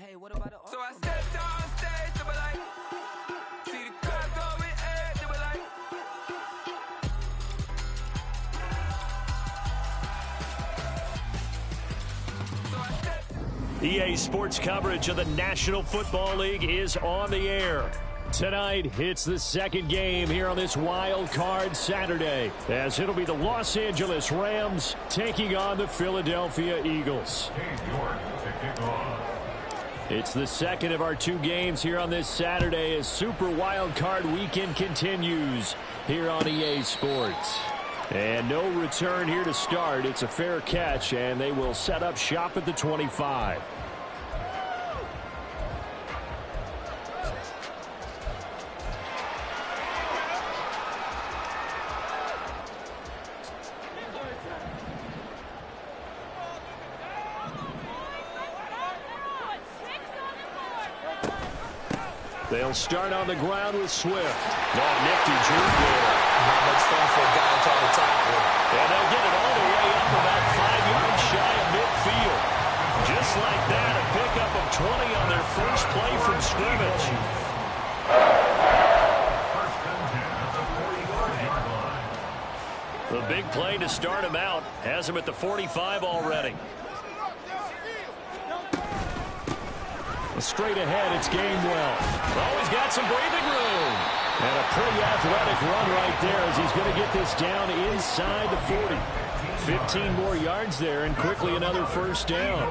hey, what about the So I stepped on stage, they were like, see the crowd going ahead, they were like. EA Sports coverage of the National Football League is on the air. Tonight, it's the second game here on this Wild Card Saturday, as it'll be the Los Angeles Rams taking on the Philadelphia Eagles. It's the second of our two games here on this Saturday as Super Wild Card Weekend continues here on EA Sports. And no return here to start. It's a fair catch, and they will set up shop at the 25. They'll start on the ground with Swift. Nifty juke there. Not much fun for a guy trying to tackle. And they'll get it all the way up about 5 yards shy of midfield. Just like that, a pickup of 20 on their first play from scrimmage. The big play to start him out has him at the 45 already. Straight ahead, it's Gainwell. Oh, he's got some breathing room. And a pretty athletic run right there as he's going to get this down inside the 40. 15 more yards there and quickly another first down.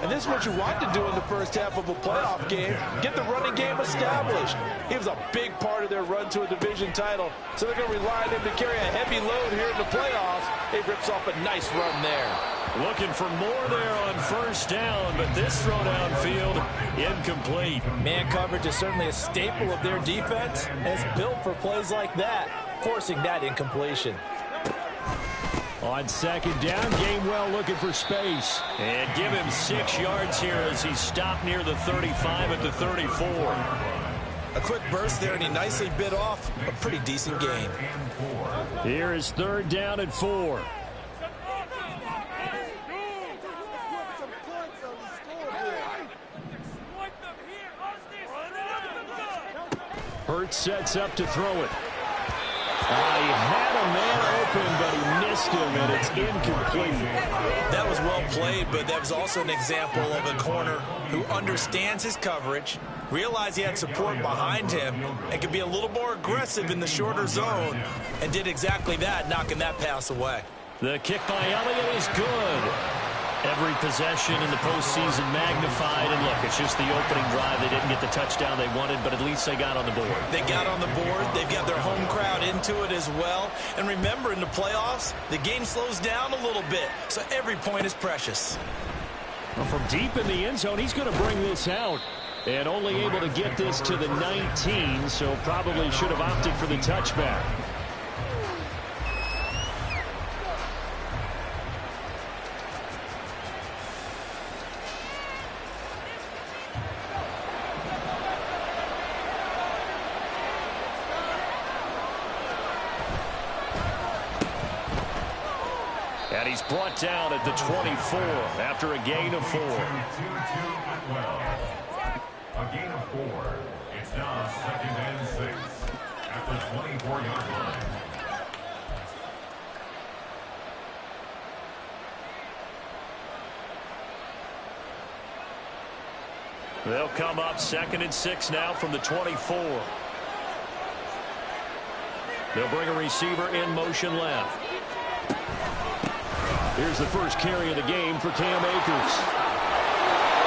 And this is what you want to do in the first half of a playoff game. Get the running game established. He was a big part of their run to a division title. So they're going to rely on him to carry a heavy load here in the playoffs. He rips off a nice run there. Looking for more there on first down, but this throw downfield incomplete. Man coverage is certainly a staple of their defense, and it's built for plays like that, forcing that incompletion. On second down, Gainwell looking for space. And give him 6 yards here as he's stopped near the 35 at the 34. A quick burst there, and he nicely bit off a pretty decent gain. Here is third down and 4. Hurts sets up to throw it. He had a man open, but he missed him, and it's incomplete. That was well played, but that was also an example of a corner who understands his coverage, realized he had support behind him, and could be a little more aggressive in the shorter zone, and did exactly that, knocking that pass away. The kick by Elliott is good. Every possession in the postseason magnified, and look, it's just the opening drive. They didn't get the touchdown they wanted, but at least they got on the board. They got on the board. They've got their home crowd into it as well. And remember, in the playoffs, the game slows down a little bit, so every point is precious. Well, from deep in the end zone, he's going to bring this out. And only able to get this to the 19, so probably should have opted for the touchback. And he's brought down at the 24 after a gain of 4. A gain of 4. It's now 2nd and 6 at the 24-yard line. They'll come up 2nd and 6 now from the 24. They'll bring a receiver in motion left. Here's the first carry of the game for Cam Akers.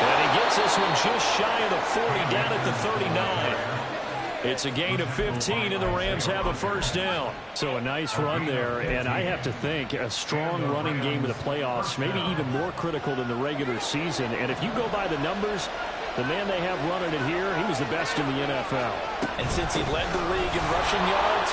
And he gets this one just shy of the 40, down at the 39. It's a gain of 15, and the Rams have a first down. So a nice run there, and I have to think a strong running game in the playoffs, maybe even more critical than the regular season. And if you go by the numbers, the man they have running it here, he was the best in the NFL. And since he led the league in rushing yards,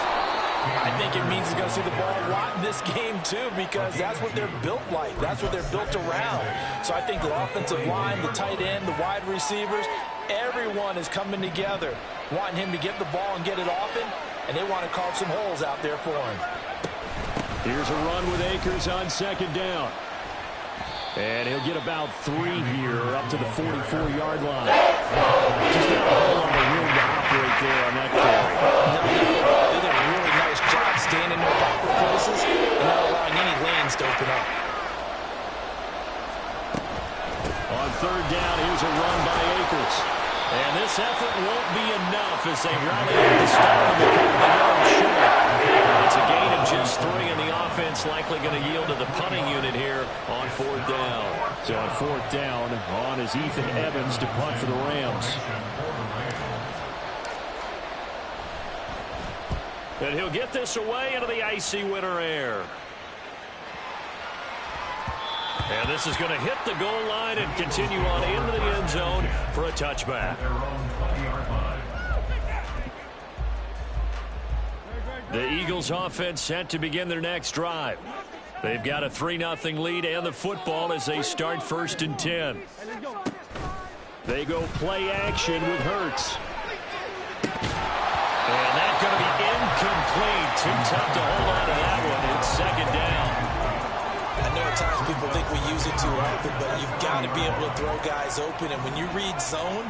I think it means he's going to see the ball a lot in this game, too, because that's what they're built like. That's what they're built around. So I think the offensive line, the tight end, the wide receivers, everyone is coming together, wanting him to get the ball and get it often, and they want to carve some holes out there for him. Here's a run with Akers on second down. And he'll get about 3 here up to the 44-yard line. Just got a whole lot of room to operate there on that carry. They did a really nice job staying in their proper places and not allowing any lanes to open up. On third down, here's a run by Akers. And this effort won't be enough as they rally up to stop him a couple of yards short. It's a gain of just 3, and the offense likely going to yield to the punting unit here on fourth down. So on fourth down, on is Ethan Evans to punt for the Rams. And he'll get this away into the icy winter air. And this is going to hit the goal line and continue on into the end zone for a touchback. The Eagles offense set to begin their next drive. They've got a 3-0 lead and the football as they start 1st and 10. They go play action with Hurts. And that's going to be incomplete. Too tough to hold on to that one. It's 2nd down. I know at times people think we use it too often, but you've got to be able to throw guys open. And when you read zone,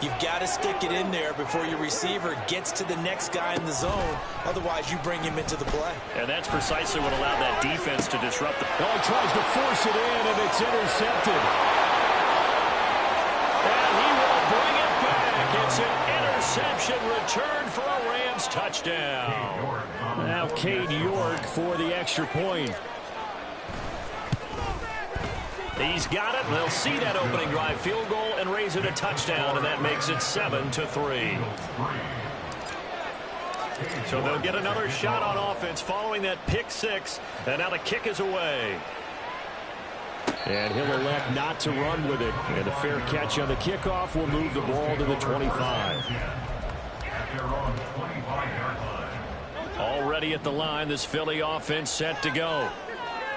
you've got to stick it in there before your receiver gets to the next guy in the zone. Otherwise, you bring him into the play. And that's precisely what allowed that defense to disrupt the... Oh, he tries to force it in, and it's intercepted. And he will bring it back. It's an interception return for a Rams touchdown. Now Cade York for the extra point. He's got it. They'll see that opening drive field goal and raise it a touchdown, and that makes it 7-3. So they'll get another shot on offense following that pick 6, and now the kick is away. And he'll elect not to run with it, and a fair catch on the kickoff will move the ball to the 25. Already at the line, this Philly offense set to go.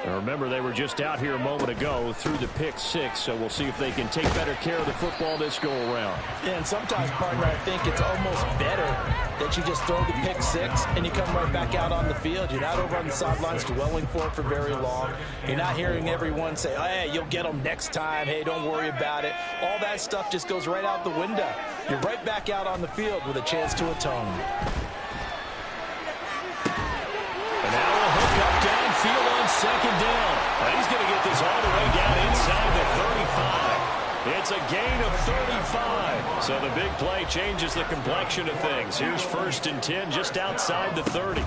And remember, they were just out here a moment ago through the pick 6, so we'll see if they can take better care of the football this go-around. Yeah, and sometimes, partner, I think it's almost better that you just throw the pick 6 and you come right back out on the field. You're not over on the sidelines dwelling for it for very long. You're not hearing everyone say, oh, hey, you'll get them next time. Hey, don't worry about it. All that stuff just goes right out the window. You're right back out on the field with a chance to atone. And now we'll hook up downfield on 2nd down. And he's going to get this all the way down inside the 35. It's a gain of 35. So the big play changes the complexion of things. Here's 1st and 10 just outside the 30.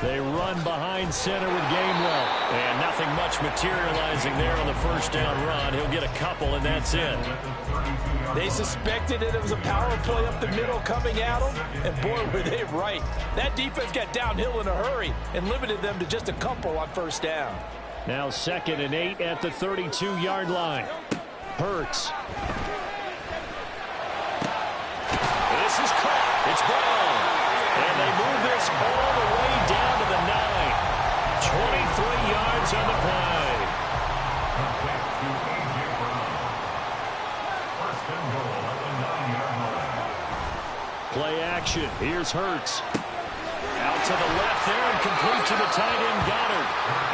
They run behind center with Gainwell. And nothing much materializing there on the 1st down run. He'll get a couple, and that's it. They suspected it was a power play up the middle coming at them, and boy, were they right. That defense got downhill in a hurry and limited them to just a couple on 1st down. Now 2nd and 8 at the 32-yard line. Hurts. This is caught. It's Brown. And they move this all the way down to the 9. 23 yards on the play. Play action. Here's Hurts. Out to the left there and complete to the tight end Goddard.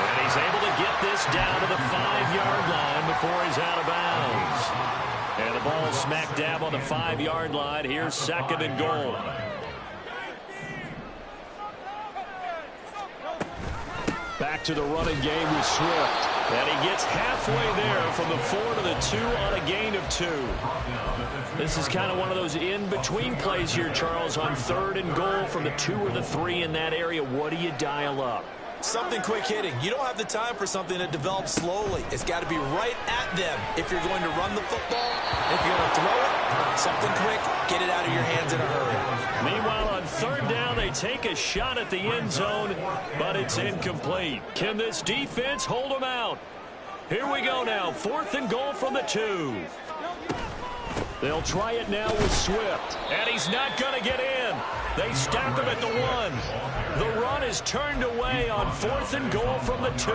And he's able to get this down to the 5-yard line before he's out of bounds. And the ball smack dab on the 5-yard line. Here's 2nd and goal. Back to the running game with Swift. And he gets halfway there from the 4 to the 2 on a gain of 2. This is kind of one of those in-between plays here, Charles, on 3rd and goal from the 2 or the 3 in that area. What do you dial up? Something quick hitting. You don't have the time for something that develops slowly. It's got to be right at them if you're going to run the football. If you're going to throw it, something quick, get it out of your hands in a hurry. Meanwhile, on 3rd down, they take a shot at the end zone, but it's incomplete. Can this defense hold them out? Here we go now. 4th and goal from the 2. They'll try it now with Swift. And he's not going to get in. They stop him at the 1. The run is turned away on 4th and goal from the 2.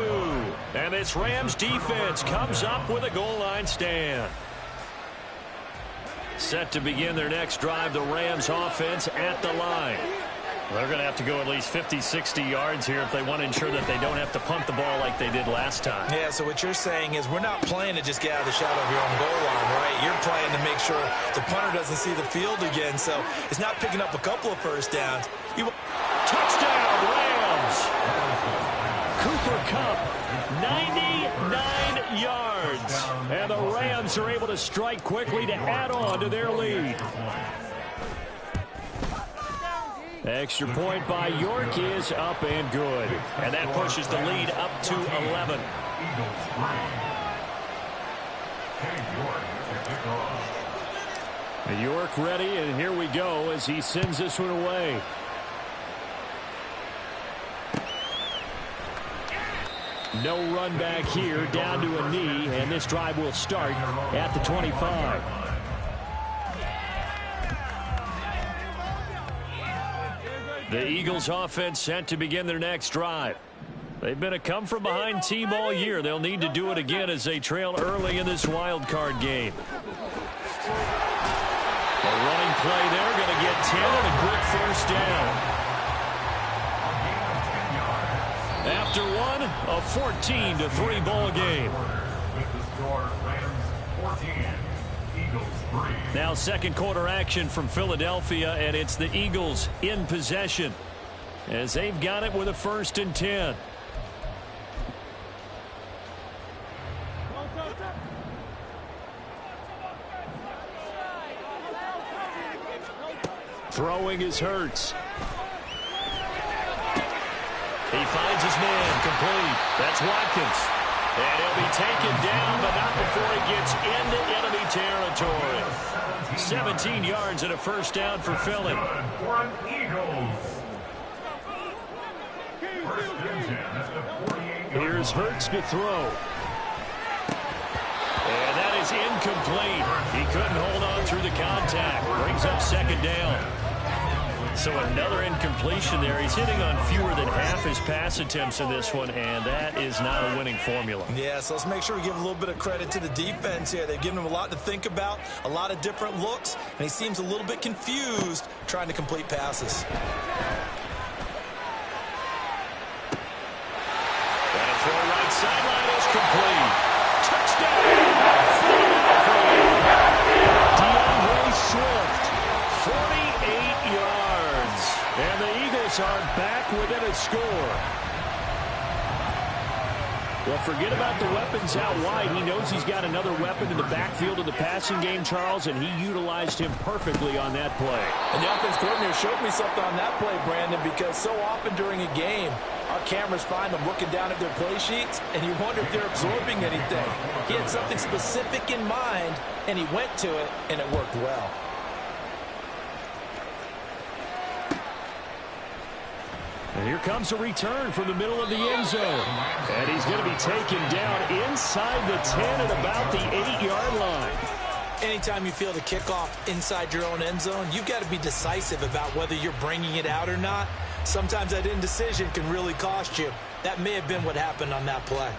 And this Rams defense comes up with a goal line stand. Set to begin their next drive, the Rams offense at the line. They're going to have to go at least 50, 60 yards here if they want to ensure that they don't have to punt the ball like they did last time. Yeah, so what you're saying is we're not playing to just get out of the shadow of your own goal line, right? You're playing to make sure the punter doesn't see the field again. So it's not picking up a couple of first downs. Touchdown, Rams! Cooper Kupp, 99 yards. And the Rams are able to strike quickly to add on to their lead. Extra point by York is up and good. And that pushes the lead up to 11. York ready, and here we go as he sends this one away. No run back here, down to a knee, and this drive will start at the 25. The Eagles offense set to begin their next drive. They've been a come-from-behind team all year. They'll need to do it again as they trail early in this wild card game. A running play there, going to get 10 and a quick first down. After one, a 14-3 ball game. Now second quarter action from Philadelphia, and it's the Eagles in possession as they've got it with a 1st and 10. Throwing is Hurts. He finds his man, complete. That's Watkins. And he'll be taken down, but not before he gets into enemy territory. 17 yards and a first down for Philly. Here's Hurts to throw. And that is incomplete. He couldn't hold on through the contact. Brings up 2nd down. So another incompletion there. He's hitting on fewer than half his pass attempts in this one, and that is not a winning formula. Yeah, so let's make sure we give a little bit of credit to the defense here. They've given him a lot to think about, a lot of different looks, and he seems a little bit confused trying to complete passes. And a throw right sideline is complete. Touchdown! DeAndre Swift, 48 yards. And the Eagles are back within a score. Well, forget about the weapons out wide. He knows he's got another weapon in the backfield of the passing game, Charles, and he utilized him perfectly on that play. And the offense coordinator showed me something on that play, Brandon, because so often during a game, our cameras find them looking down at their play sheets, and you wonder if they're absorbing anything. He had something specific in mind, and he went to it, and it worked well. And here comes a return from the middle of the end zone. And he's going to be taken down inside the 10 at about the 8-yard line. Anytime you feel the kickoff inside your own end zone, you've got to be decisive about whether you're bringing it out or not. Sometimes that indecision can really cost you. That may have been what happened on that play.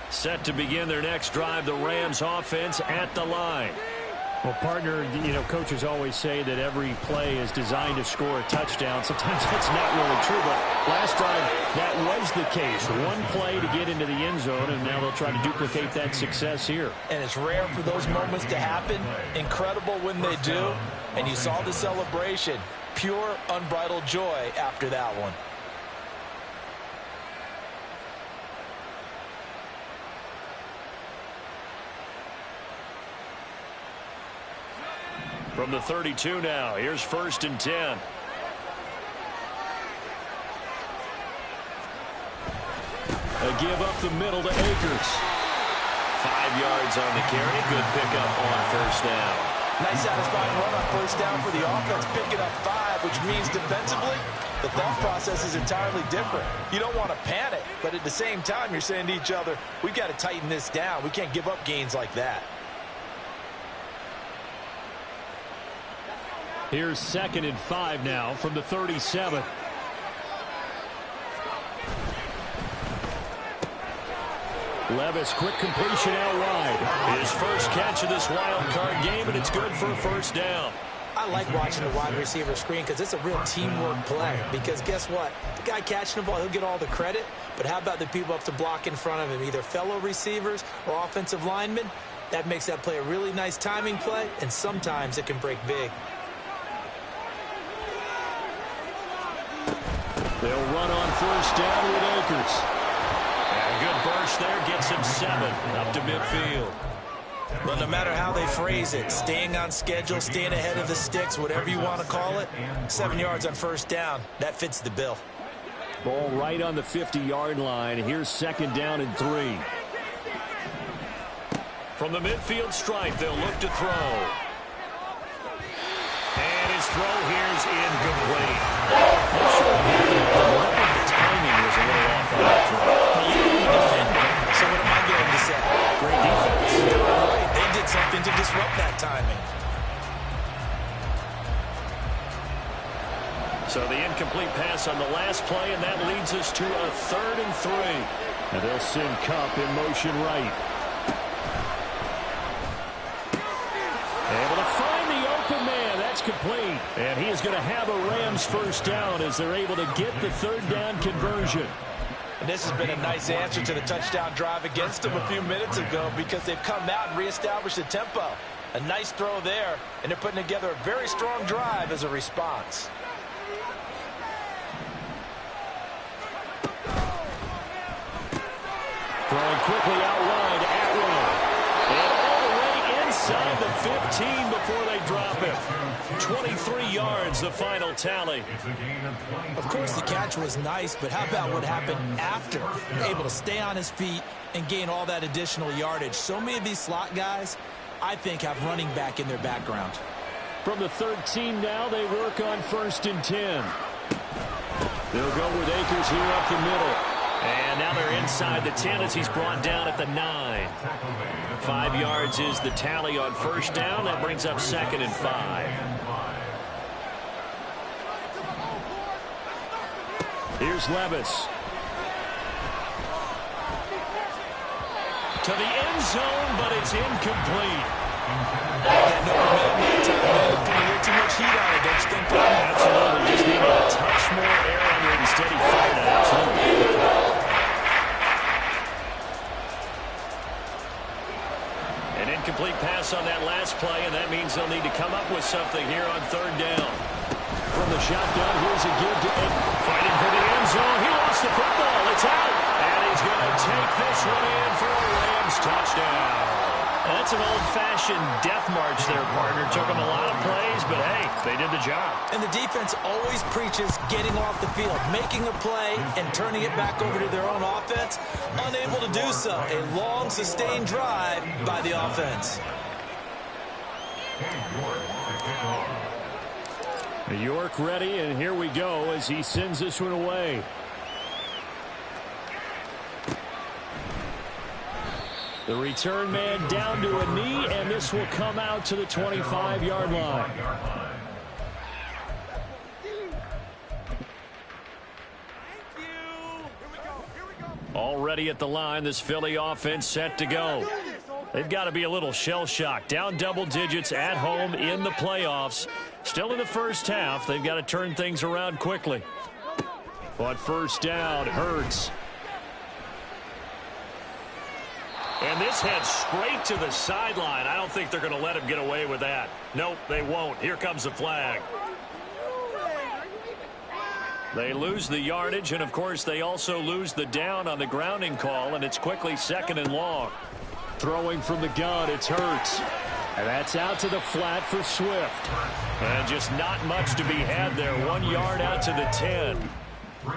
Set to begin their next drive, the Rams offense at the line. Well, partner, you know, coaches always say that every play is designed to score a touchdown. Sometimes that's not really true, but last drive, that was the case. One play to get into the end zone, and now they'll try to duplicate that success here. And it's rare for those moments to happen. Incredible when they do. And you saw the celebration. Pure, unbridled joy after that one. From the 32 now, here's 1st and 10. A give up the middle to Akers. 5 yards on the carry. Good pickup on 1st down. Nice satisfying run on 1st down for the offense, picking up 5, which means defensively, the thought process is entirely different. You don't want to panic, but at the same time, you're saying to each other, we've got to tighten this down. We can't give up gains like that. Here's 2nd and 5 now from the 37. Levis, quick completion out wide. His first catch of this wild card game, and it's good for a 1st down. I like watching the wide receiver screen because it's a real teamwork play. Because guess what? The guy catching the ball, he'll get all the credit. But how about the people up to block in front of him, either fellow receivers or offensive linemen? That makes that play a really nice timing play, and sometimes it can break big. They'll run on first down with Akers. And a good burst there gets him 7 up to midfield. But no matter how they phrase it, staying on schedule, staying ahead of the sticks, whatever you want to call it, 7 yards on first down, that fits the bill. Ball right on the 50-yard line. Here's second down and 3. From the midfield stripe, they'll look to throw. And his throw here's incomplete. Not sure what happened. The timing was a little off on that throw. You didn't defend it. So what am I going to say? Great defense. Right. They did something to disrupt that timing. So the incomplete pass on the last play, and that leads us to a 3rd and 3. And they'll send Kupp in motion right. Able to find the open man. That's complete. And he is going to have a Rams first down as they're able to get the 3rd down conversion. And this has been a nice answer to the touchdown drive against them a few minutes ago because they've come out and reestablished the tempo. A nice throw there, and they're putting together a very strong drive as a response. Throwing quickly out wide, Atwell. And all the way inside the 15 before they drop him. 23 yards, the final tally. Of course, the catch was nice, but how about what happened after? Able to stay on his feet and gain all that additional yardage. So many of these slot guys, I think, have running back in their background. From the 13 now, they work on 1st and 10. They'll go with Akers here up the middle. And now they're inside the 10 as he's brought down at the 9. 5 yards is the tally on first down. That brings up 2nd and 5. Here's Levis. To the end zone, but it's incomplete. That no momentum that time, man. Putting a little too much heat on it, don't you think, Tom? Absolutely. Just needed a touch more air under it. Instead, he fired it absolutely. An incomplete pass on that last play, and that means they'll need to come up with something here on 3rd down. From the shotgun, here's a give to Ed. Fighting for the end zone. He lost the football. It's out. And he's going to take this one in for a Rams touchdown. That's an old-fashioned death march there, partner. Took them a lot of plays, but hey, they did the job. And the defense always preaches getting off the field, making a play, and turning it back over to their own offense. Unable to do so. A long, sustained drive by the offense. York ready, and here we go as he sends this one away. The return man down to a knee, and this will come out to the 25-yard line. Already at the line, this Philly offense set to go. They've got to be a little shell-shocked. Down double digits at home in the playoffs. Still in the first half. They've got to turn things around quickly. But first down, Hurts. And this heads straight to the sideline. I don't think they're going to let him get away with that. Nope, they won't. Here comes the flag. They lose the yardage, and of course they also lose the down on the grounding call, and it's quickly 2nd and long. Throwing from the gun, it's Hurts. And that's out to the flat for Swift. And just not much to be had there. 1 yard out to the 10.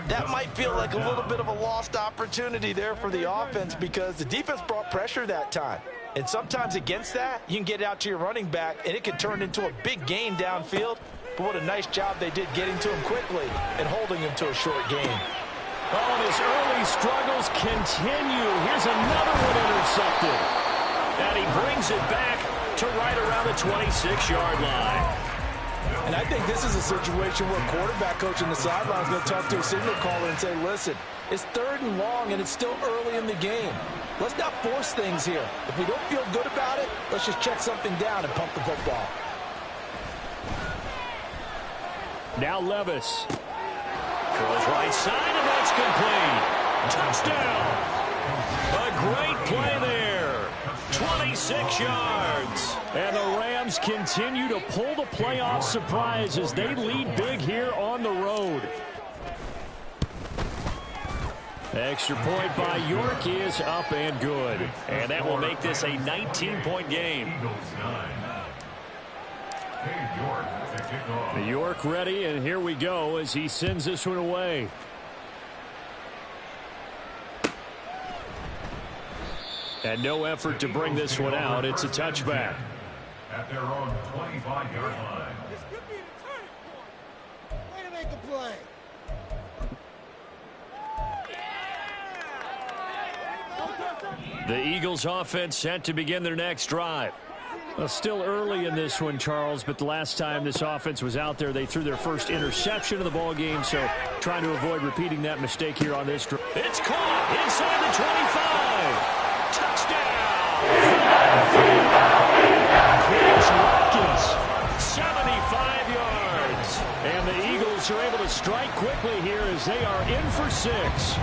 That might feel like a little bit of a lost opportunity there for the offense because the defense brought pressure that time. And sometimes against that, you can get out to your running back, and it can turn into a big gain downfield. But what a nice job they did getting to him quickly and holding him to a short gain. Oh, and his early struggles continue. Here's another one intercepted. And he brings it back to right around the 26-yard line. And I think this is a situation where quarterback coach in the sideline is going to talk to a signal caller and say, listen, it's 3rd and long and it's still early in the game. Let's not force things here. If we don't feel good about it, let's just check something down and pump the football. Now Levis. Throws right side, and that's complete. Touchdown. A great play there. 26 yards. And the Rams continue to pull the playoff surprise as they lead big here on the road. Extra point by York is up and good. And that will make this a 19-point game. York ready, and here we go as he sends this one away. And no effort to bring this one out. It's a touchback. At their own 25-yard line. This could be the turning point. Way to make a play. The Eagles offense set to begin their next drive. Well, still early in this one, Charles, but the last time this offense was out there, they threw their first interception of the ball game, so trying to avoid repeating that mistake here on this drive. It's caught inside the 25. Touchdown! Chris Watkins, 75 yards. And the Eagles are able to strike quickly here as they are in for 6.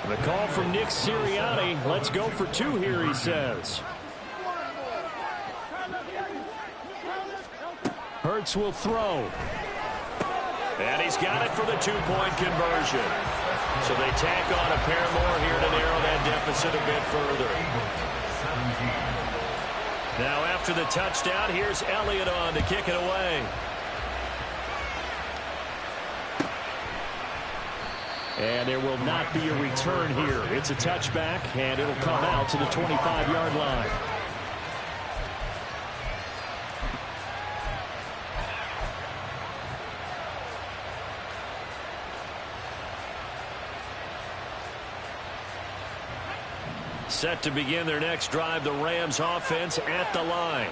The call from Nick Sirianni. Let's go for 2 here, he says. Hurts will throw. And he's got it for the 2-point conversion. So they tack on a pair more here to narrow that deficit a bit further. Now after the touchdown, here's Elliott on to kick it away. And there will not be a return here. It's a touchback, and it'll come out to the 25-yard line. Set to begin their next drive, the Rams offense at the line.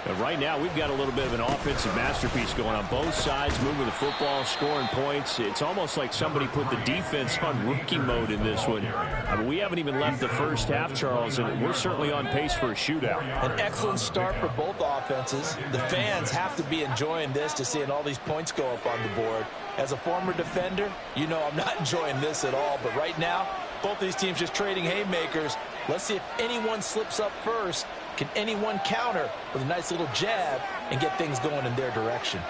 And right now, we've got a little bit of an offensive masterpiece going on both sides, moving the football, scoring points. It's almost like somebody put the defense on rookie mode in this one. I mean, we haven't even left the first half, Charles, and we're certainly on pace for a shootout. An excellent start for both offenses. The fans have to be enjoying this to seeing all these points go up on the board. As a former defender, you know I'm not enjoying this at all. But right now, both these teams just trading haymakers. Let's see if anyone slips up first. Can anyone counter with a nice little jab and get things going in their direction?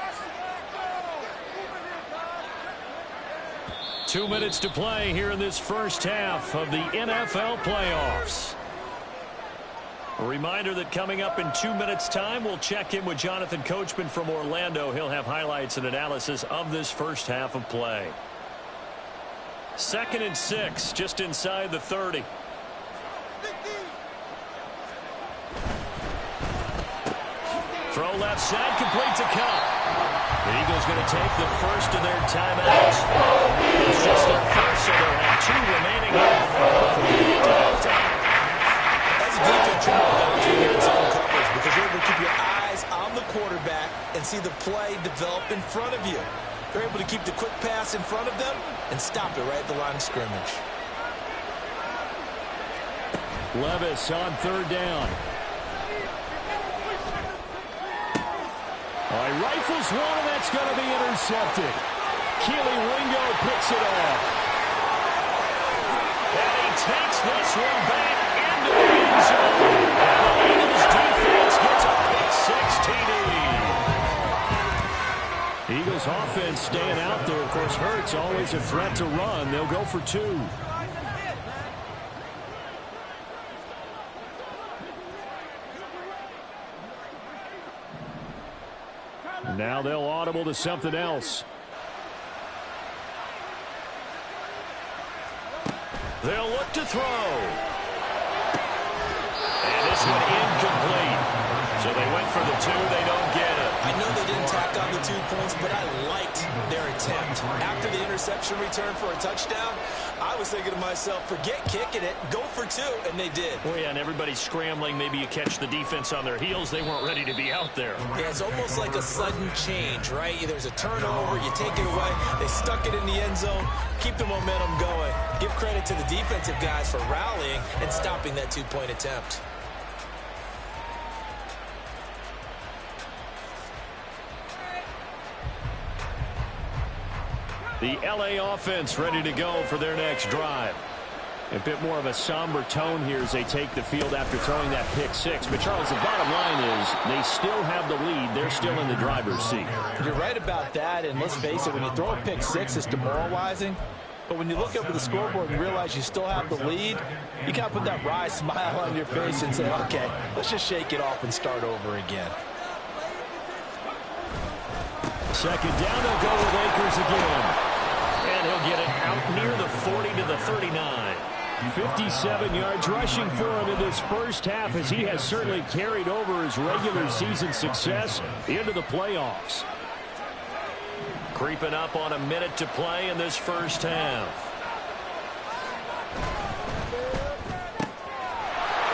2 minutes to play here in this first half of the NFL playoffs. A reminder that coming up in 2 minutes' time, we'll check in with Jonathan Coachman from Orlando. He'll have highlights and analysis of this first half of play. 2nd and 6, just inside the 30. Throw left side, complete to Cup. The Eagles going to take the first of their timeouts. It's just their first, so they'll have 2 remaining. That's a defense job between your zone coverage because you're able to keep your eyes on the quarterback and see the play develop in front of you. They're able to keep the quick pass in front of them and stop it right at the line of scrimmage. Levis on 3rd down. All right, rifles one, and that's going to be intercepted. Keely Ringo picks it off. And he takes this one back into the end zone. And the Eagles defense gets a pick 6 TD. Eagles offense staying out there. Of course, Hurts always a threat to run. They'll go for 2. Now they'll audible to something else. They'll look to throw. And this one incomplete. So they went for the 2. They don't get it. I know they didn't tack on the 2 points, but I liked their attempt. After the interception return for a touchdown, I was thinking to myself, forget kicking it, go for 2, and they did. Oh, yeah, and everybody's scrambling. Maybe you catch the defense on their heels. They weren't ready to be out there. Yeah, it's almost like a sudden change, right? There's a turnover, you take it away, they stuck it in the end zone, keep the momentum going. Give credit to the defensive guys for rallying and stopping that two-point attempt. The LA offense ready to go for their next drive. A bit more of a somber tone here as they take the field after throwing that pick six. But, Charles, the bottom line is they still have the lead. They're still in the driver's seat. You're right about that, and let's face it, when you throw a pick six, it's demoralizing. But when you look up at the scoreboard and realize you still have the lead, you kind of put that wry smile on your face and say, okay, let's just shake it off and start over again. Second down, they'll go with Akers again. And he'll get it out near the 40 to the 39. 57 yards rushing for him in this first half, as he has certainly carried over his regular season success into the playoffs. Creeping up on a minute to play in this first half.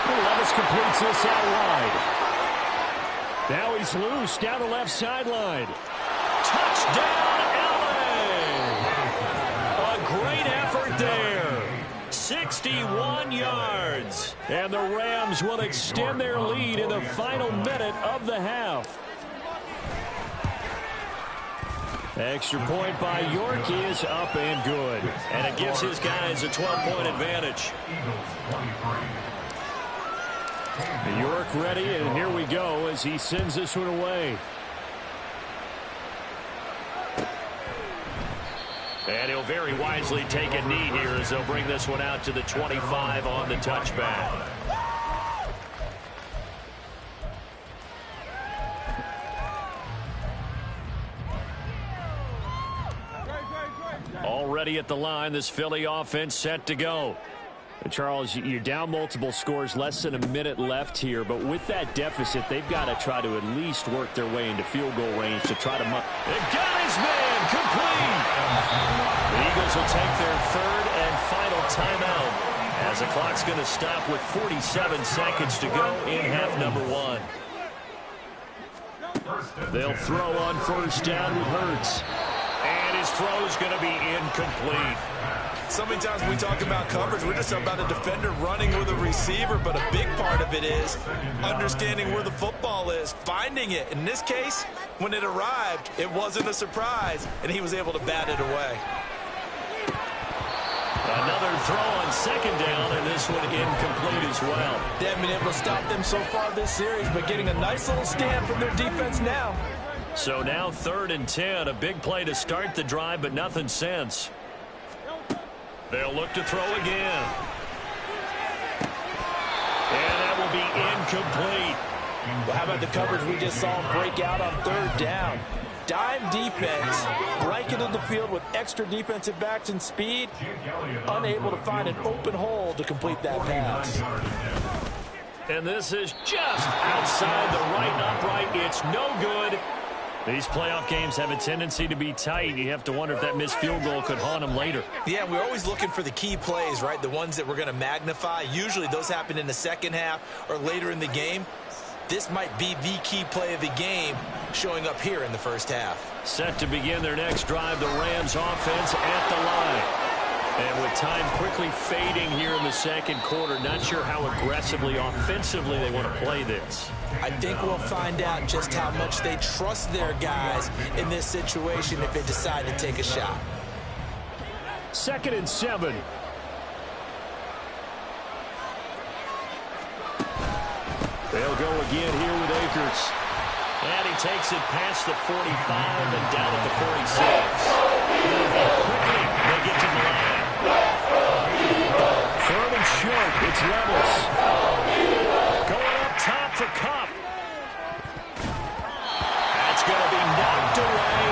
Levis completes this out wide. Now he's loose down the left sideline. Touchdown, LA! A great effort there. 61 yards. And the Rams will extend their lead in the final minute of the half. Extra point by York is up and good. And it gives his guys a 12-point advantage. York ready, and here we go as he sends this one away. And he'll very wisely take a knee here as they'll bring this one out to the 25 on the touchback. Already at the line, this Philly offense set to go. And Charles, you're down multiple scores, less than a minute left here, but with that deficit, they've got to try to at least work their way into field goal range to try to... They've got his man complete! The Eagles will take their third and final timeout as the clock's going to stop with 47 seconds to go in half number one. They'll throw on first down with Hurts. And his throw's going to be incomplete. So many times when we talk about coverage, we're just about a defender running with a receiver, but a big part of it is understanding where the football is, finding it. In this case, when it arrived, it wasn't a surprise, and he was able to bat it away. Another throw on second down, and this one incomplete as well. They haven't been able to stop them so far this series, but getting a nice little stand from their defense now. So now 3rd and 10, a big play to start the drive, but nothing since. They'll look to throw again. And that will be incomplete. Well, how about the coverage we just saw break out on 3rd down? Dime defense, blanketed the field with extra defensive backs and speed, unable to find an open hole to complete that pass. And this is just outside the right upright. It's no good. These playoff games have a tendency to be tight. You have to wonder if that missed field goal could haunt them later. Yeah, we're always looking for the key plays, right? The ones that we're going to magnify. Usually those happen in the second half or later in the game. This might be the key play of the game showing up here in the first half. Set to begin their next drive, the Rams offense at the line. And with time quickly fading here in the second quarter, not sure how aggressively, offensively they want to play this. I think we'll find out just how much they trust their guys in this situation if they decide to take a shot. 2nd and 7. They'll go again here with Akers. And he takes it past the 45 and down at the 46. Quickly, they get to the line. 3rd and short, it's Levis. Going up top for Cup. That's going to be knocked away.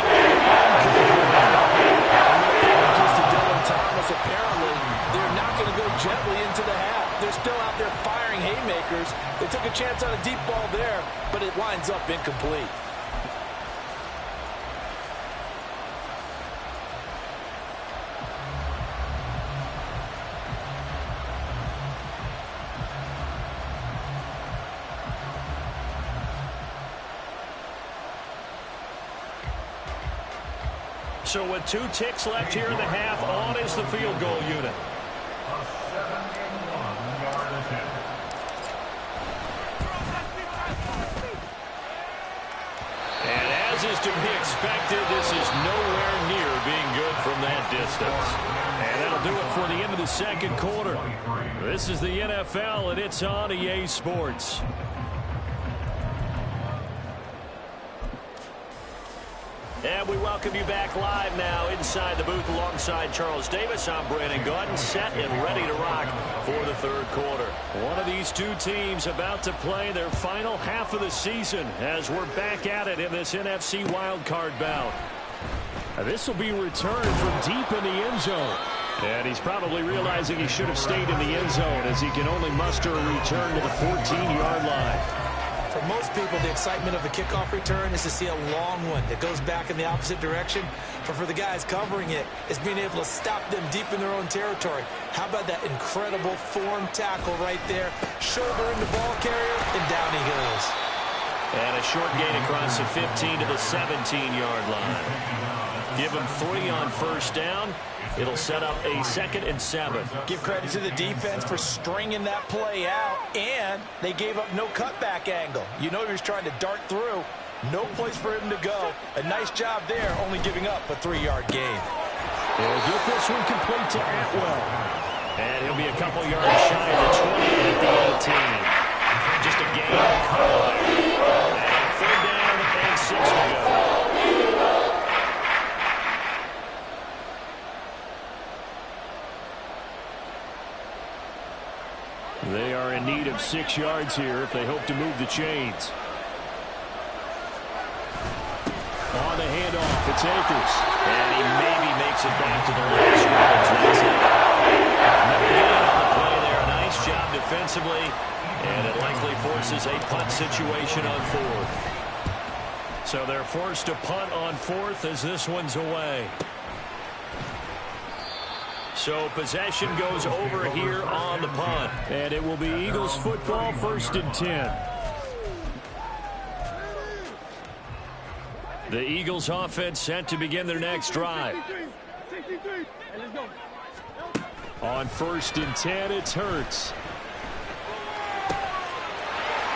Just to Dylan Thomas, apparently, they're not going to go gently into the half. They're still out there firing haymakers. They took a chance on a deep ball there, but it winds up incomplete. So with 2 ticks left here in the half, on is the field goal unit. the second quarter. This is the NFL, and it's on EA Sports. And we welcome you back live now inside the booth alongside Charles Davis. I'm Brandon Gaudin, set and ready to rock for the third quarter. One of these two teams about to play their final half of the season as we're back at it in this NFC wildcard bout. This will be returned from deep in the end zone. And he's probably realizing he should have stayed in the end zone as he can only muster a return to the 14-yard line. For most people, the excitement of the kickoff return is to see a long one that goes back in the opposite direction. But for the guys covering it, it's being able to stop them deep in their own territory. How about that incredible form tackle right there? Shoulder in the ball carrier, and down he goes. And a short gain across the 15 to the 17-yard line. Give him 3 on first down. It'll set up a 2nd and 7. Give credit to the defense for stringing that play out, and they gave up no cutback angle. You know he was trying to dart through. No place for him to go. A nice job there, only giving up a 3-yard gain. He'll get this one complete to Atwell. And he'll be a couple yards shy of the 20 at the 18. Just a gain on the couple there. And 3rd down and 6 to go. They are in need of 6 yards here if they hope to move the chains. On the handoff, it's Akers. And he maybe makes it back to the line of scrimmage. That's it. No gain on the play there. Nice job defensively. And it likely forces a punt situation on 4th. So they're forced to punt on 4th as this one's away. So possession goes over here on the punt. And it will be Eagles football, 1st and 10. The Eagles offense set to begin their next drive. On 1st and 10, it's Hurts.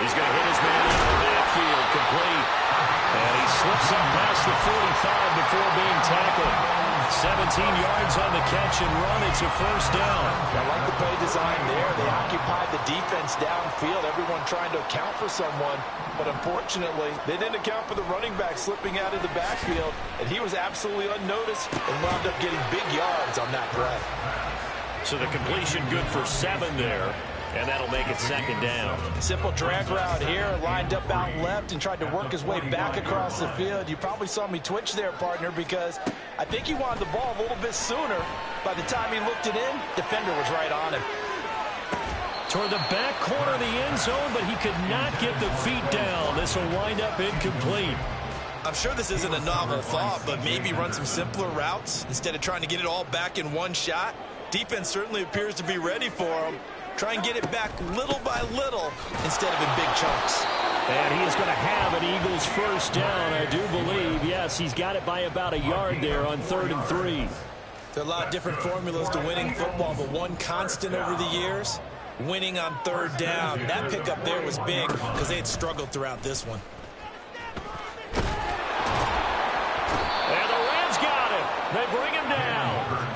He's going to hit his man out of the backfield, complete. And he slips up past the 45 before being tackled. 17 yards on the catch and run. It's a 1st down. I like the play design there. They occupied the defense downfield, everyone trying to account for someone. But unfortunately, they didn't account for the running back slipping out of the backfield. And he was absolutely unnoticed and wound up getting big yards on that play. So the completion good for 7 there. And that'll make it 2nd down. Simple drag route here, lined up out left and tried to work his way back across the field. You probably saw me twitch there, partner, because I think he wanted the ball a little bit sooner. By the time he looked it in, defender was right on him. Toward the back corner of the end zone, but he could not get the feet down. This will wind up incomplete. I'm sure this isn't a novel thought, but maybe run some simpler routes instead of trying to get it all back in one shot. Defense certainly appears to be ready for him. Try and get it back little by little instead of in big chunks. And he is going to have an Eagles 1st down, I do believe. Yes, he's got it by about a yard there on 3rd and 3. There are a lot of different formulas to winning football, but one constant over the years, winning on 3rd down. That pickup there was big because they had struggled throughout this one. And the Rams got him. They bring him down.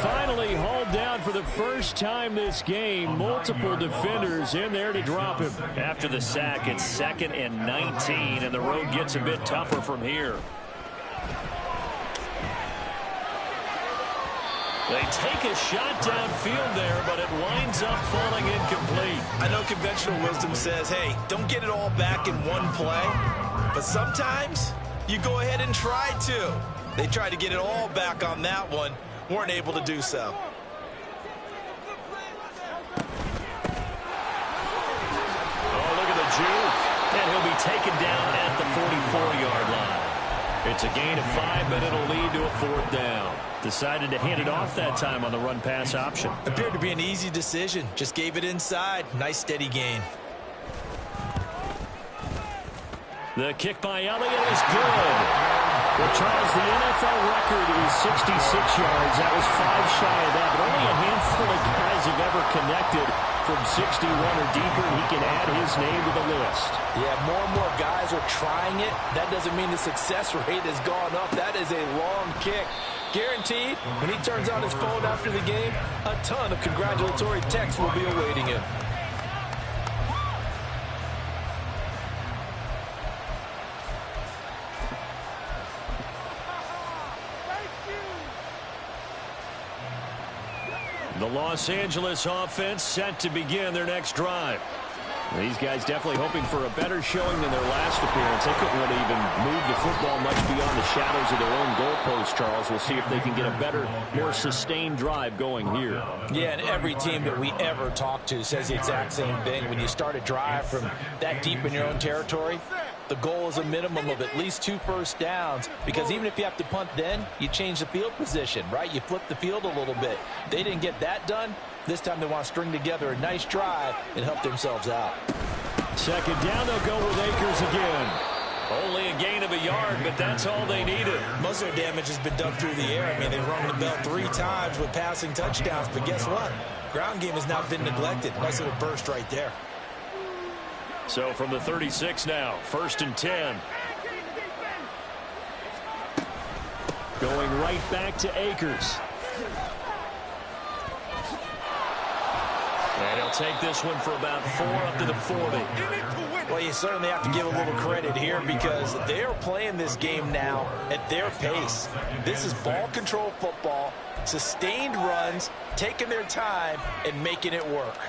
Finally hauled down for the first time this game. Multiple defenders in there to drop him. After the sack, it's 2nd and 19, and the road gets a bit tougher from here. They take a shot downfield there, but it winds up falling incomplete. I know conventional wisdom says, hey, don't get it all back in one play. But sometimes you go ahead and try to. They tried to get it all back on that one. Weren't able to do so. Oh, look at the juke. And he'll be taken down at the 44-yard line. It's a gain of 5, but it'll lead to a 4th down. Decided to hand it off that time on the run-pass option. Appeared to be an easy decision. Just gave it inside. Nice, steady gain. The kick by Elliott is good. Well, Charles, the NFL record is 66 yards. That was 5 shy of that, but only a handful of guys have ever connected from 61 or deeper, and he can add his name to the list. Yeah, more and more guys are trying it. That doesn't mean the success rate has gone up. That is a long kick. Guaranteed, when he turns on his phone after the game, a ton of congratulatory texts will be awaiting him. The Los Angeles offense set to begin their next drive. These guys definitely hoping for a better showing than their last appearance. They couldn't really even move the football much beyond the shadows of their own goalpost, Charles. We'll see if they can get a better, more sustained drive going here. Yeah, and every team that we ever talk to says the exact same thing. When you start a drive from that deep in your own territory, the goal is a minimum of at least 2 first downs, because even if you have to punt then, you change the field position, right? You flip the field a little bit. They didn't get that done. This time they want to string together a nice drive and help themselves out. Second down, they'll go with Akers again. Only a gain of a yard, but that's all they needed. Most of their damage has been done through the air. I mean, they've rung the bell 3 times with passing touchdowns, but guess what? Ground game has not been neglected. Nice little burst right there. So from the 36 now, 1st and 10. Going right back to Akers. And he'll take this one for about 4 up to the 40. Well, you certainly have to give a little credit here, because they are playing this game now at their pace. This is ball control football, sustained runs, taking their time, and making it work.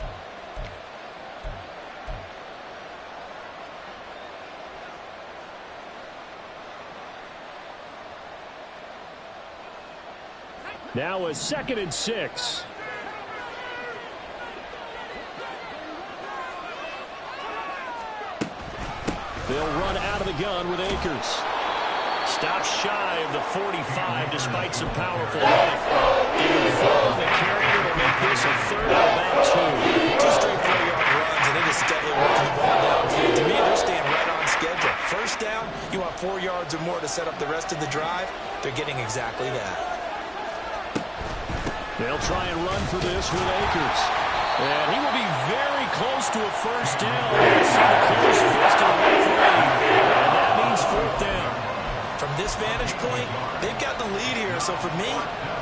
Now a 2nd and 6. They'll run out of the gun with Akers. Stops shy of the 45 despite some powerful running. Even 4 on the carry will make this a 3rd and about 2. 2 straight 4-yard runs, and it is steadily working the ball downfield. To me, they're staying right on schedule. First down, you want 4 yards or more to set up the rest of the drive. They're getting exactly that. They'll try and run for this with Akers. And he will be very close to a first down. They see the close fist of the referee. And that means 4th down. From this vantage point, they've got the lead here. So for me,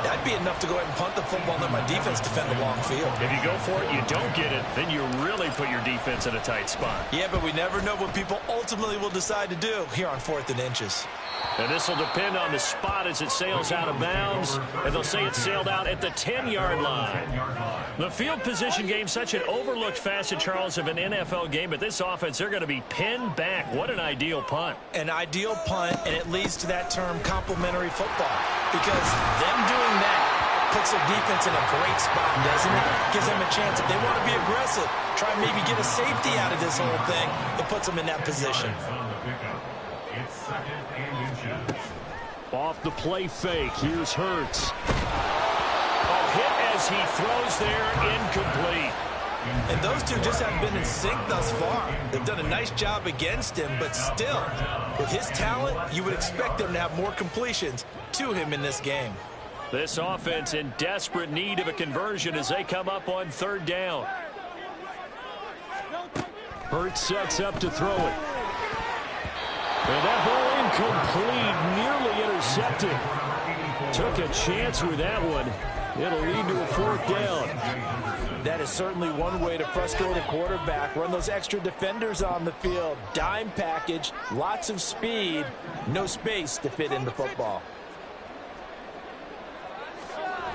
that'd be enough to go ahead and punt the football and let my defense defend the long field. If you go for it, you don't get it, then you really put your defense in a tight spot. Yeah, but we never know what people ultimately will decide to do here on 4th and inches. And this will depend on the spot as it sails out of bounds. And they'll say it sailed out at the 10-yard line. The field position game, such an overlooked facet, Charles, of an NFL game. But this offense, they're going to be pinned back. What an ideal punt. An ideal punt, and it leads to that term complementary football. Because them doing that puts their defense in a great spot, doesn't it? Gives them a chance. If they want to be aggressive, try and maybe get a safety out of this whole thing, it puts them in that position. It's 2nd and inches. Off the play fake, here's Hurts. A hit as he throws there, incomplete. And those two just haven't been in sync thus far. They've done a nice job against him, but still, with his talent, you would expect them to have more completions to him in this game. This offense in desperate need of a conversion as they come up on 3rd down. Hurts sets up to throw it. And that ball incomplete, nearly intercepted. Took a chance with that one. It'll lead to a 4th down. That is certainly one way to frustrate a quarterback. Run those extra defenders on the field. Dime package, lots of speed, no space to fit in the football.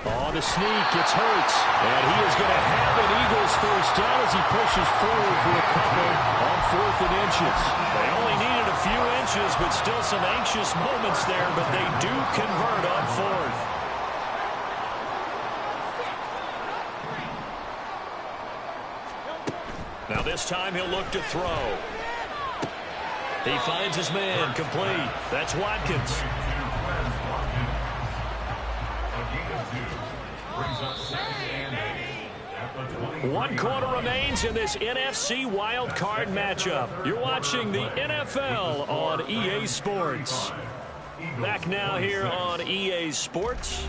On the sneak, it's Hurts. And he is going to have an Eagles first down as he pushes forward for a couple on 4th and inches. They only needed a few inches, but still some anxious moments there, but they do convert on 4th. Now this time he'll look to throw. He finds his man, complete. That's Watkins. One quarter remains in this NFC Wild Card matchup. You're watching the NFL on EA Sports. Back now here on EA Sports.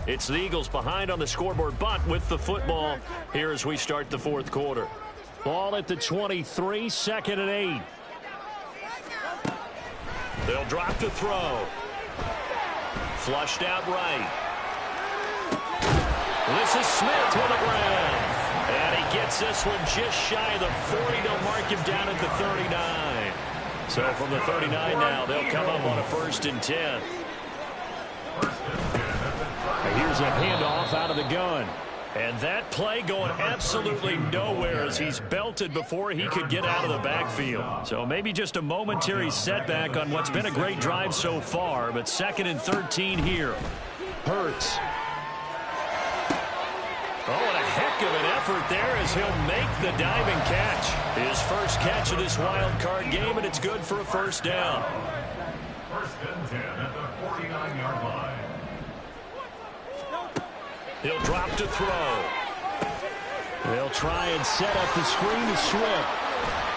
It's the Eagles behind on the scoreboard, but with the football here as we start the 4th quarter. Ball at the 23, 2nd and 8. They'll drop to throw. flushed out right. This is Smith with a grab. And he gets this one just shy of the 40. They'll mark him down at the 39. So from the 39 now, they'll come up on a 1st and 10. Here's a handoff out of the gun. And that play going absolutely nowhere as he's belted before he could get out of the backfield. So maybe just a momentary setback on what's been a great drive so far, but 2nd and 13 here. Hurts. Oh, and a heck of an effort there as he'll make the diving catch. His first catch of this wild card game, and it's good for a 1st down. 1st and 10 at the 49-yard line. He'll drop to throw. They'll try and set up the screen to Swift.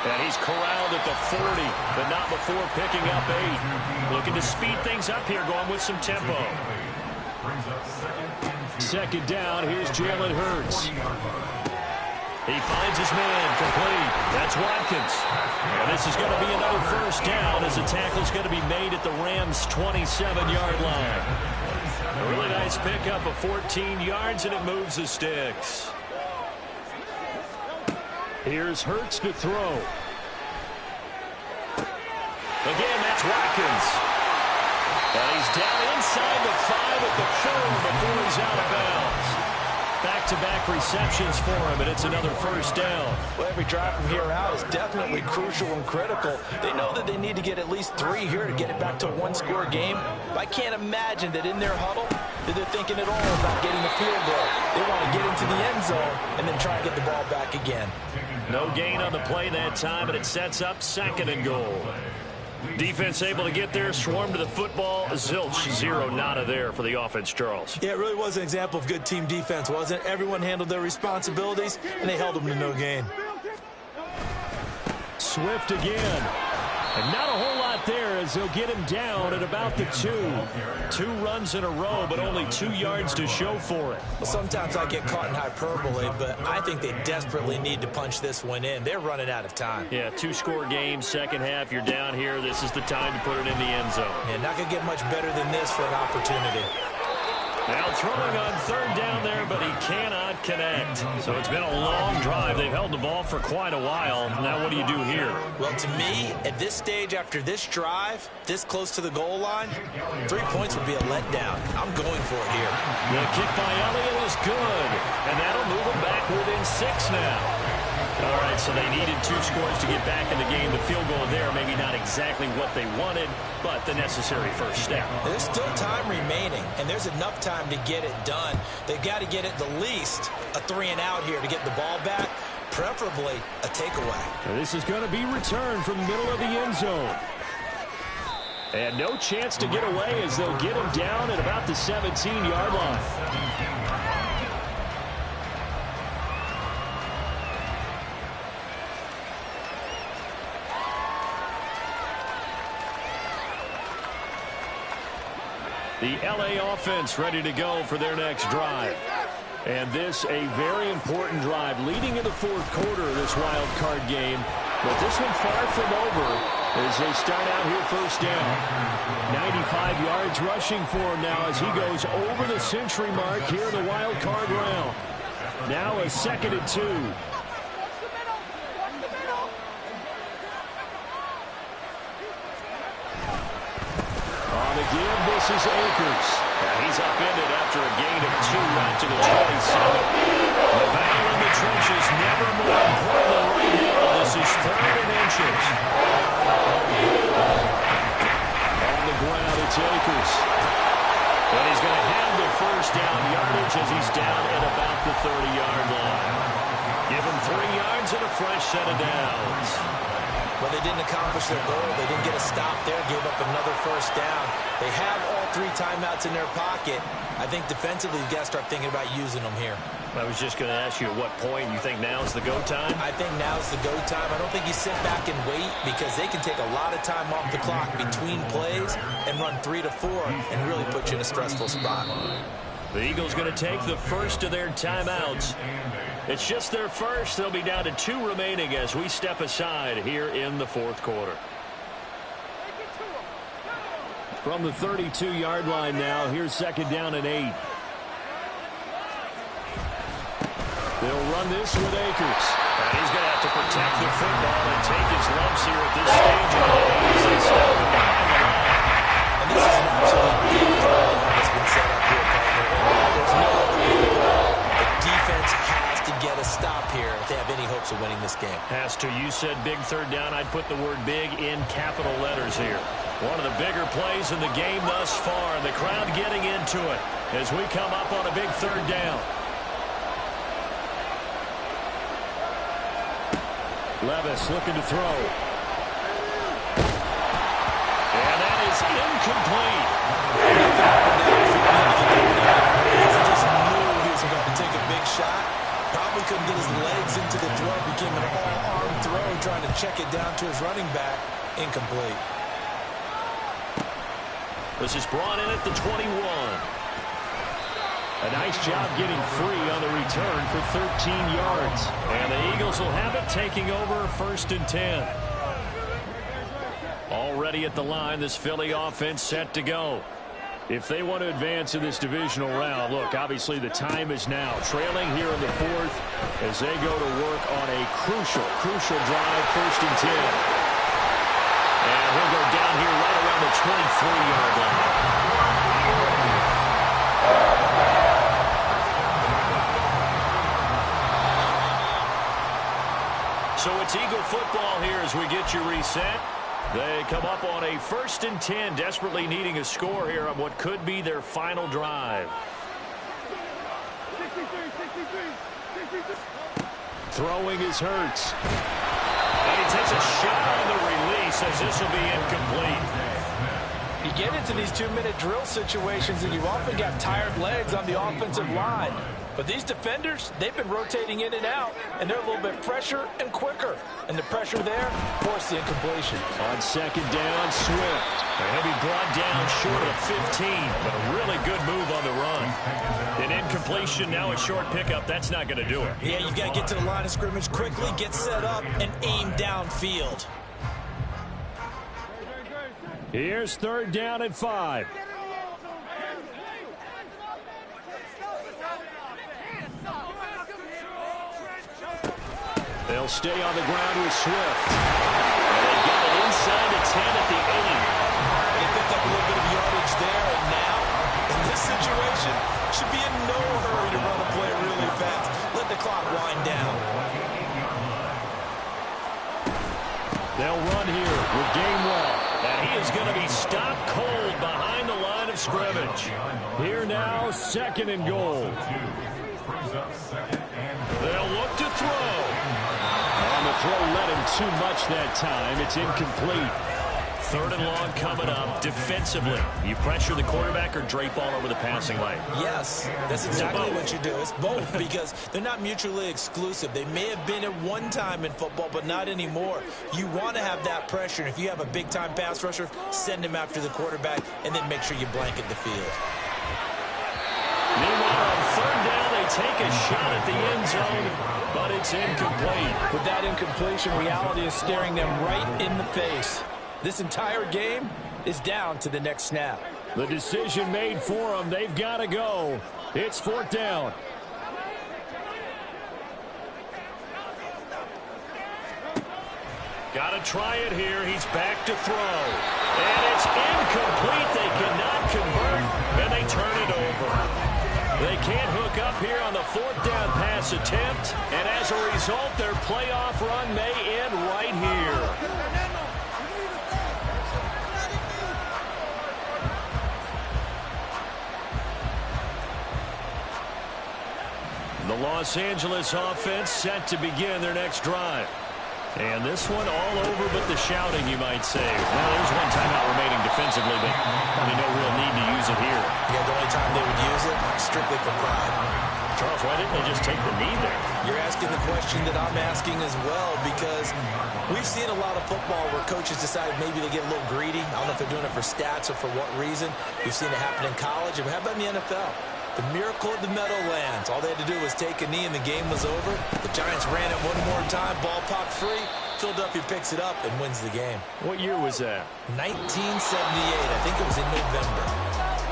And he's corralled at the 40, but not before picking up 8. Looking to speed things up here, going with some tempo. 2nd down, here's Jalen Hurts. He finds his man, complete. That's Watkins. And this is going to be another 1st down as the tackle's going to be made at the Rams' 27-yard line. A really nice pickup of 14 yards, and it moves the sticks. Here's Hurts to throw. Again, that's Watkins. And he's down inside the 5 at the 4 before he's out of bounds. Back-to-back receptions for him, and it's another 1st down. Well, every drive from here out is definitely crucial and critical. They know that they need to get at least 3 here to get it back to a 1-score game. But I can't imagine that in their huddle that they're thinking at all about getting a field goal. They want to get into the end zone and then try and get the ball back again. No gain on the play that time, and it sets up 2nd and goal. Defense able to get there, swarm to the football. Zilch, 0 nada there for the offense, Charles. Yeah, it really was an example of good team defense, wasn't it? Everyone handled their responsibilities, and they held them to no gain. Swift again. And not a whole lot there as they'll get him down at about the 2. 2 runs in a row, but only 2 yards to show for it. Well, sometimes I get caught in hyperbole, but I think they desperately need to punch this one in. They're running out of time. Yeah, 2-score game, 2nd half, you're down here. This is the time to put it in the end zone. Yeah, not going to get much better than this for an opportunity. Now throwing on 3rd down there, but he cannot connect. So it's been a long drive. They've held the ball for quite a while. Now what do you do here? Well, to me, at this stage, after this drive, this close to the goal line, 3 points would be a letdown. I'm going for it here. The kick by Elliott is good, and that'll move them back within 6 now. All right, so they needed 2 scores to get back in the game. The field goal there, maybe not exactly what they wanted, but the necessary 1st step. There's still time remaining, and there's enough time to get it done. They've got to get at the least a 3-and-out here to get the ball back, preferably a takeaway. Now this is going to be returned from the middle of the end zone. And no chance to get away as they'll get him down at about the 17-yard line. The LA offense ready to go for their next drive. And this a very important drive leading in the 4th quarter of this wild card game. But this one far from over as they start out here 1st down. 95 yards rushing for him now as he goes over the century mark here in the wild card round. Now a 2nd and 2. Again, this is Akers. He's upended after a gain of 2 out to the 27. The battle in the trenches never more important than right now. This is 3rd and inches. On the ground, it's Akers. And he's going to have the 1st down yardage as he's down at about the 30-yard line. Give him 3 yards and a fresh set of downs. Well, they didn't accomplish their goal. They didn't get a stop there, gave up another 1st down. They have all 3 timeouts in their pocket. I think defensively, you've got to start thinking about using them here. I was just going to ask you at what point you think now's the go time? I think now's the go time. I don't think you sit back and wait because they can take a lot of time off the clock between plays and run 3 to 4 and really put you in a stressful spot. The Eagles going to take the first of their timeouts. It's just their first. They'll be down to 2 remaining as we step aside here in the 4th quarter. From the 32-yard line now, here's 2nd down and 8. They'll run this with Akers. And he's going to have to protect the football and take his lumps here at this stage of the game. He's stepping behind the line. And this is an absolute big third down that's been set up here, partner. And there's no other way to go. The defense has to get a stop here if they have any hopes of winning this game. Has to. You said big 3rd down. I'd put the word big in capital letters here. One of the bigger plays in the game thus far, and the crowd getting into it as we come up on a big 3rd down. Levis looking to throw. And that is incomplete. He just knew he was about to take a big shot. Probably couldn't get his legs into the throw. Became an all-arm throw, trying to check it down to his running back. Incomplete. This is brought in at the 21. A nice job getting free on the return for 13 yards. And the Eagles will have it, taking over 1st and 10. Already at the line, this Philly offense set to go. If they want to advance in this divisional round, look, obviously the time is now. Trailing here in the 4th as they go to work on a crucial drive, 1st and 10. And he'll go down here right around the 23-yard line. So it's Eagle football here as we get you reset. They come up on a 1st and 10, desperately needing a score here on what could be their final drive. Throwing is Hurts. And he takes a shot on the release as this will be incomplete. You get into these 2-minute drill situations and you often got tired legs on the offensive line. But these defenders, they've been rotating in and out, and they're a little bit fresher and quicker. And the pressure there forced the incompletion. On 2nd down, Swift. And he'll be brought down short of 15, but a really good move on the run. An incompletion, now a short pickup. That's not going to do it. Yeah, you've got to get to the line of scrimmage quickly, get set up, and aim downfield. Here's 3rd down and 5. They'll stay on the ground with Swift. And they get it inside the 10 at the 8. They picked up a little bit of yardage there, and now, in this situation, should be in no hurry to run a play really fast. Let the clock wind down. They'll run here with Gainwell. And he is going to be stopped cold behind the line of scrimmage. Here now, 2nd and goal. They'll look to throw. And the throw led him too much that time. It's incomplete. 3rd and long coming up. Defensively, you pressure the quarterback or drape all over the passing lane? Yes, that's exactly what you do. It's both because they're not mutually exclusive. They may have been at one time in football, but not anymore. You want to have that pressure. And if you have a big-time pass rusher, send him after the quarterback and then make sure you blanket the field. Meanwhile, on 3rd down, they take a shot at the end zone, but it's incomplete. With that incompletion, reality is staring them right in the face. This entire game is down to the next snap. The decision made for them. They've got to go. It's 4th down. Got to try it here. He's back to throw. And it's incomplete. They cannot convert, and they turn it over. They can't hook up here on the 4th down pass attempt, and as a result, their playoff run may end right here. The Los Angeles offense set to begin their next drive. And this one all over but the shouting, you might say. Well, there's one timeout remaining defensively, but probably no real need to use it here. Yeah, the only time they would use it, strictly for pride. Charles, why didn't they just take the knee there? You're asking the question that I'm asking as well, because we've seen a lot of football where coaches decide maybe they get a little greedy. I don't know if they're doing it for stats or for what reason. We've seen it happen in college, and how about in the NFL? The miracle of the Meadowlands. All they had to do was take a knee and the game was over. The Giants ran it one more time. Ball popped free. Philadelphia picks it up and wins the game. What year was that? 1978. I think it was in November.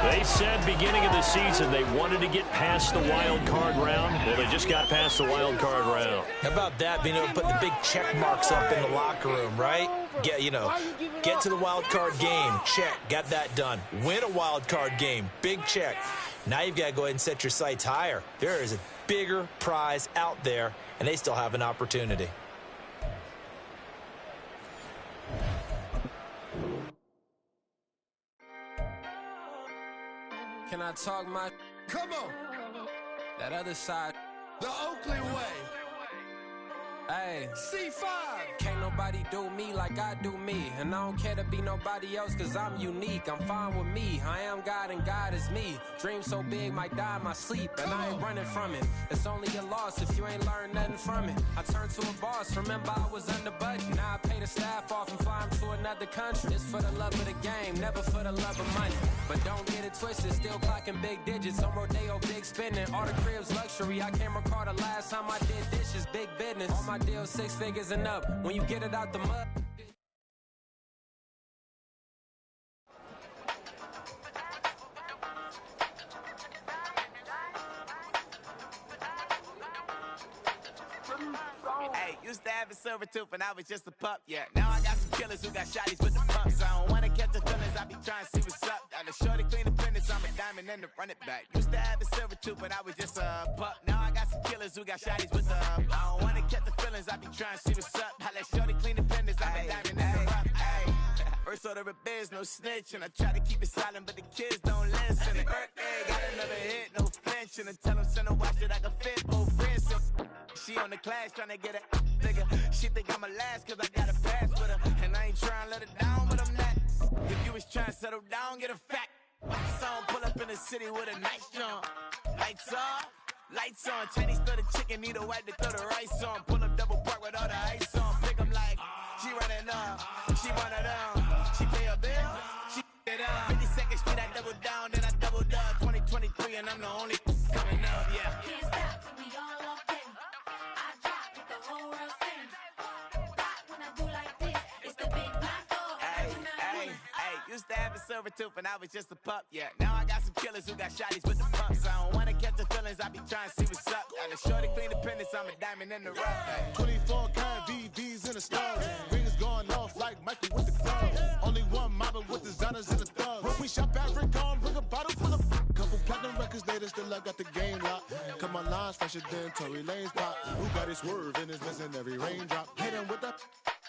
They said beginning of the season they wanted to get past the wild card round. Well, they just got past the wild card round. How about that, being able to put the big check marks up in the locker room, right? Get to the wild card game, check, got that done. Win a wild card game, big check. Now you've got to go ahead and set your sights higher. There is a bigger prize out there, and they still have an opportunity. Can I talk my... Come on. That other side. The Oakley way. Hey. C5. Can't nobody do me like I do me. And I don't care to be nobody else cause I'm unique. I'm fine with me. I am God and God is me. Dream so big might die in my sleep. And I ain't running from it. It's only a loss if you ain't learned nothing from it. I turned to a boss. Remember I was under budget. Now I pay the staff off and fly them to another country. It's for the love of the game, never for the love of money. But don't get it twisted. Still clocking big digits. On Rodeo, big spending. All the cribs luxury. I can't recall the last time I did dishes. Big business. All my deals 6 figures and up. When you get it out the mud. Hey, used to have a silver tooth when I was just a pup, yeah. Now I got some killers who got shotties with the pumps. I don't wanna catch the feelings, I be trying to see what's up. Got a shorty clean the fitness, I'm a diamond and to run it back. Used to have a silver tooth when I was just a pup. Now I got some killers who got shotties with the I don't wanna catch the feelings, I be trying to see what's up. I let shorty clean the fitness, I'm a diamond and to run. First order of biz, no snitch, and I try to keep it silent, but the kids don't listen. Birthday, got another hit, no flinch, and I tell them send a watch that I can fit both wrists. She on the class trying to get it bigger. She think I'm a last cause I got a pass with her. And I ain't trying to let it down, but I'm not. If you was trying to settle down, get a fact. Song pull up in the city with a nice jump. Lights off, lights on. Chinese throw the chicken, need a wipe to throw the rice on. Pull up double park with all the ice on. Pick 'em like, she running up, she one of them. She pay her bill, she it up. 52nd Street, I double down, then I doubled up. 2023 and I'm the only coming up, yeah. Can't stop till we all up in. I drop it, the whole world sings. Rock when I do like this, it's the big black dog. Hey, used to have a silver tooth when I was just a pup, yeah. Now I got some killers who got shotties with the pumps. I don't wanna catch the feelings, I be trying to see what's up. Got a shorty clean the pendants, I'm a diamond in the rough. 24 karat VVs in the stars. Rings going off like Michael with the club. Only one mobbing with designers in the thugs. When we shop at Rick on, bring a bottle full of couple platinum records later, still I got the game locked. Come on, lines fresher than Tory Lane's pop. Who got his swerve and is missing every raindrop. Hit him with the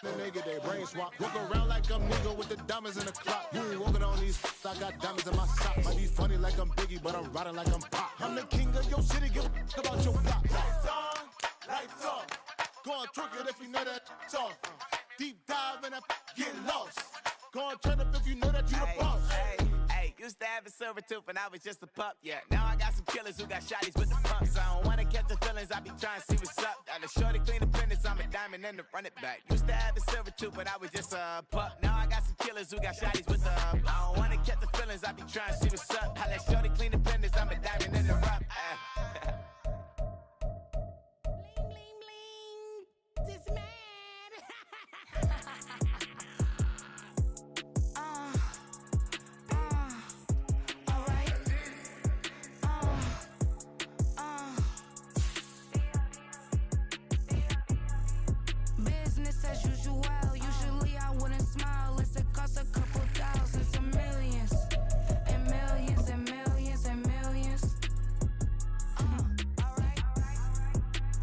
then they get their brain swap. Walk around like I'm nigga with the diamonds in the clock. You ain't walking on these, I got diamonds in my sock. Might be funny like I'm Biggie, but I'm riding like I'm Pop. I'm the king of your city, give a about your block. Lights on, lights off. Go on, twerk it if you know that off. Deep dive and get lost. Go on, turn up if you know that you the boss. Hey, used to have a silver tooth when I was just a pup, yeah. Now I got some killers who got shotties with the pumps. I don't wanna catch the feelings, I be trying to see what's up. Got a shorty clean the pendants, I'm a diamond and to run it back. Used to have a silver tooth when I was just a pup. Now I got some killers who got shotties with the I don't wanna catch the feelings, I be trying to see what's up. I let shorty clean the pendants, I'm a diamond and to run. Bling, bling, bling. This man. Business as usual. Usually I wouldn't smile unless it costs a couple thousands and millions. And millions and millions and millions. Alright.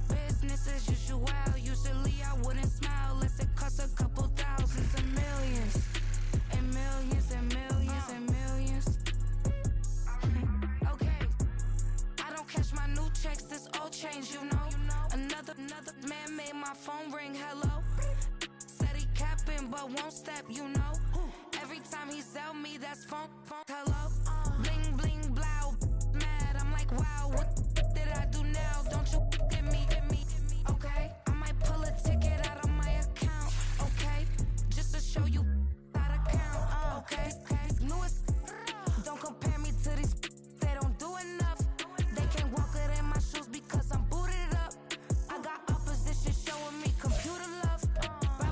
Business as usual. Usually I wouldn't smile unless it costs a couple thousands and millions. And millions and millions and millions. Okay. I don't cash my new checks, this old change, you know. Another man made my phone ring, hello. Said he capping but won't step, you know. Every time he sell me, that's phone, hello. Bling, bling, blow, mad, I'm like, wow, what did I do now? Don't you get me, okay? I might pull a ticket out of my account, okay? Just to show you how to count, okay? Newest, don't compare me to these, they don't do enough. They can't walk it in my shoes because I'm booted up. I got opposition showing me computer love. Buy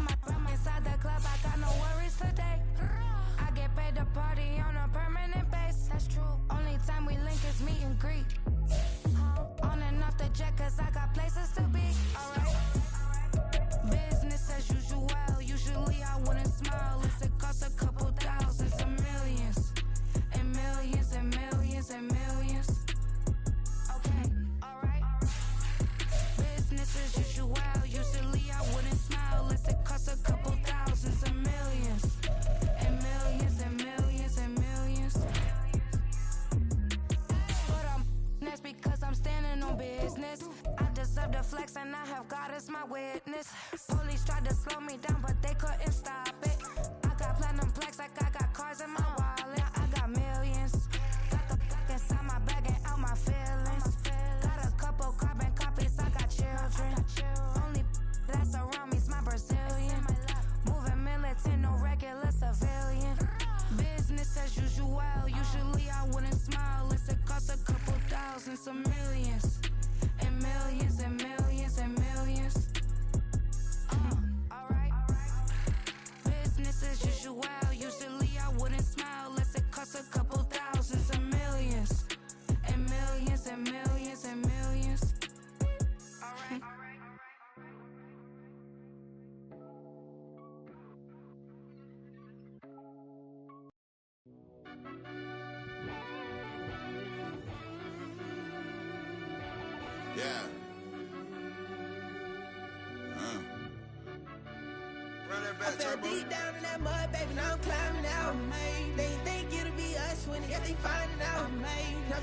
and I have God as my witness. Police tried to slow me down, but they couldn't stop it. I got platinum plaques like I got cars in my wallet. I got millions. Got the fuck inside my bag and out my feelings. Got a couple carbon copies, I got children. Only that's around me's my Brazilian. Moving militant, no regular civilian. Business as usual, usually I wouldn't smile. Unless it costs a couple thousands, some millions. And millions and millions and millions. Alright. Business as usual, usually I wouldn't smile. Unless it costs a couple thousands and millions. And millions and millions and millions. Alright. Yeah. I fell deep down in that mud, baby, now I'm climbing out. They think it'll be us when they finding out.